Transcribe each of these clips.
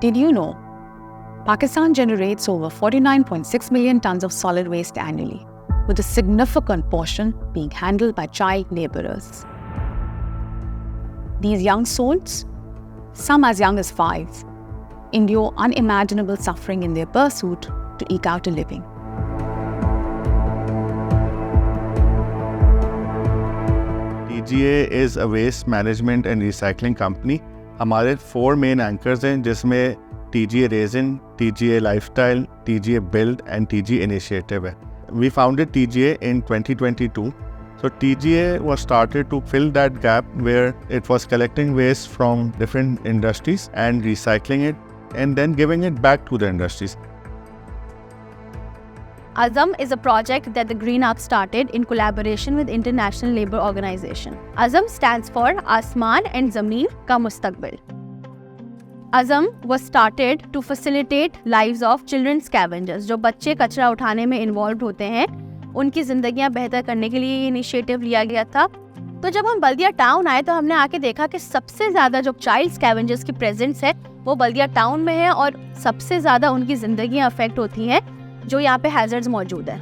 Did you know Pakistan generates over 49.6 million tons of solid waste annually, with a significant portion being handled by child laborers. These young souls, some as young as 5, endure unimaginable suffering in their pursuit to eke out a living. TGA is a waste management and recycling company. हमारे 4 main anchors हैं जिसमें TGA Resin, TGA Lifestyle, TGA Build and TGA Initiative है. We founded TGA in 2022. So TGA was started to fill that gap where it was collecting waste from different industries and recycling it and then giving it back to the industries. Azam is a project that the Green Arc started in collaboration with International Labour Organization. Azam stands for Asmaan and Zameen Ka Mustaqbal. Azam was started to facilitate lives of children scavengers. जो बच्चे कचरा उठाने में involve होते हैं, उनकी ज़िंदगियाँ बेहतर करने के लिए ये इनिशिएटिव लिया गया था. तो जब हम बल्दिया टाउन आए तो हमने आके देखा कि सबसे ज़्यादा जो चाइल्ड स्कैवेंजर्स की प्रेजेंस है वो बल्दिया टाउन में है और सबसे ज़्यादा उनकी ज़िंदगियाँ अफेक्ट होती हैं जो यहाँ पे हैजर्ड्स मौजूद हैं.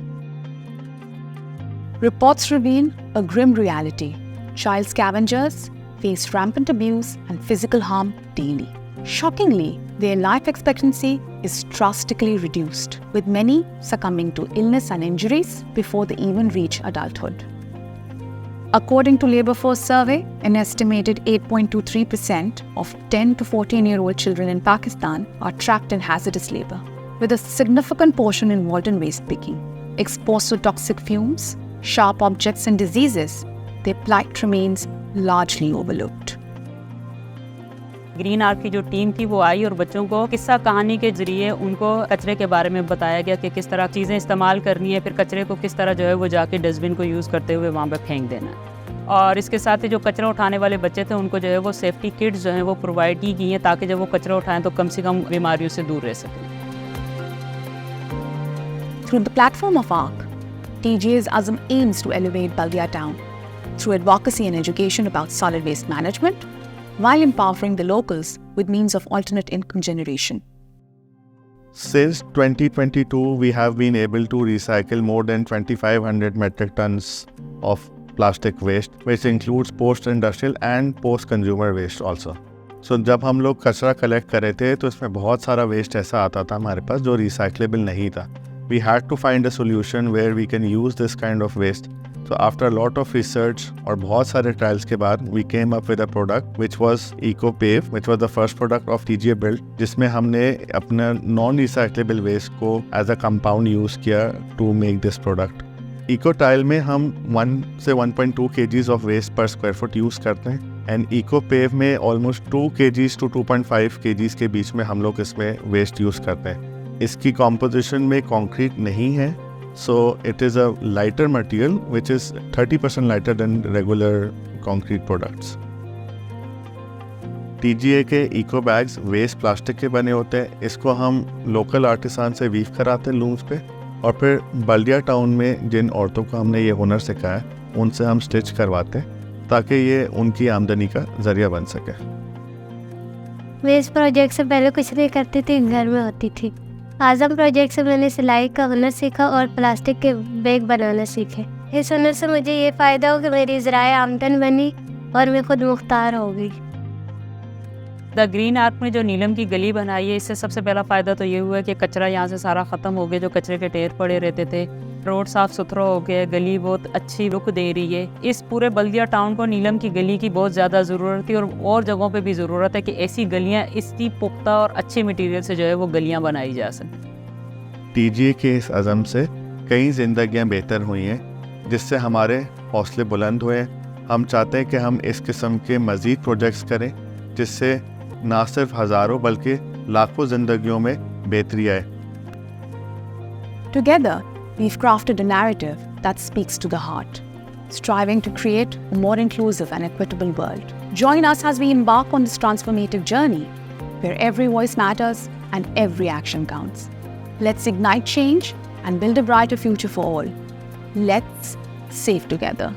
Reports reveal a grim reality. Child scavengers face rampant abuse and physical harm daily. Shockingly, their life expectancy is drastically reduced, with many succumbing to illness and injuries before they even reach adulthood. According to Labour Force survey, an estimated 8.23% of 10 to 14-year-old children in Pakistan are trapped in hazardous labour, with a significant portion involved in waste picking. Exposed to toxic fumes, sharp objects and diseases, their plight remains largely overlooked. Green arc की जो team थी वो आई और बच्चों को किस्सा कहानी के जरिए उनको कचरे के बारे में बताया गया कि किस तरह चीज़ें इस्तेमाल करनी है, फिर कचरे को किस तरह जो है वो जाके डस्टबिन को यूज़ करते हुए वहाँ पे फेंक देना है. और इसके साथ ही जो कचरा उठाने वाले बच्चे थे उनको जो है वो सेफ्टी किट्स जो हैं वो प्रोवाइड की गई हैं ताकि जब वो कचरा उठाएं तो कम से कम बीमारियों से दूर रह सकें. Through the platform of ARC, TGA's Azam aims to elevate Baldia town through advocacy and education about solid waste management, while empowering the locals with means of alternate income generation. Since 2022, we have been able to recycle more than 2,500 metric tons of plastic waste, which includes post-industrial and post-consumer waste also. So जब हम लोग कचरा collect कर रहे थे तो इसमें बहुत सारा वेस्ट ऐसा आता था हमारे पास जो recyclable नहीं था. We had to find a solution where we can use this kind of waste. So after a lot of research और बहुत सारे trials के बाद we came up with a product which was EcoPave, which was the first product of TGA Build, जिसमें हमने अपना non-recyclable waste को as a compound use किया to make this product. EcoTile में हम 1 से 1.2 kgs of waste per square foot use करते हैं and EcoPave में almost 2 kgs to 2.5 kgs के बीच में हम लोग इसमें waste use करते हैं. इसकी composition में concrete नहीं है. So it is a lighter material which is 30% lighter than regular concrete products. TGA के इको बैग्स वेस्ट प्लास्टिक के बने होते हैं. इसको हम लोकल आर्टिसान से वीव कराते हैं लूम्स पे और फिर बल्दिया टाउन में जिन औरतों को हमने ये हुनर सिखाया है उनसे हम स्टिच करवाते हैं ताकि ये उनकी आमदनी का जरिया बन सके. वेस्ट प्रोजेक्ट से पहले कुछ नहीं करती थी, घर में होती थी. आज़म प्रोजेक्ट से मैंने सिलाई का हुनर सीखा और प्लास्टिक के बैग बनाना सीखे. इस हुनर से मुझे ये फ़ायदा हो कि मेरी ज़राए आमदन बनी और मैं खुद मुख्तार हो गई. द ग्रीन आर्क में जो नीलम की गली बनाई है इससे सबसे पहला फ़ायदा तो ये हुआ कि कचरा यहाँ से सारा ख़त्म हो गया. जो कचरे के ढेर पड़े रहते थे, रोड साफ़ सुथरा हो गया, गली बहुत अच्छी लुक दे रही है. इस पूरे बल्दिया टाउन को नीलम की गली की बहुत ज़्यादा ज़रूरत थी और जगहों पे भी ज़रूरत है कि ऐसी गलियाँ इसी पुख्ता और अच्छे मटीरियल से जो है वो गलियाँ बनाई जा सकें. TGA के इस अज़म से कई ज़िंदगियाँ बेहतर हुई हैं जिससे हमारे हौसले बुलंद हुए. हम चाहते हैं कि हम इस किस्म के मज़ीद प्रोजेक्ट्स करें जिससे ना सिर्फ हज़ारों बल्कि लाखों ज़िंदगियों में बेहतरी आए. Together, we've crafted a narrative that speaks to the heart, striving to create a more inclusive and equitable world. Join us as we embark on this transformative journey, where every voice matters and every action counts. Let's ignite change and build a brighter future for all. Let's save together.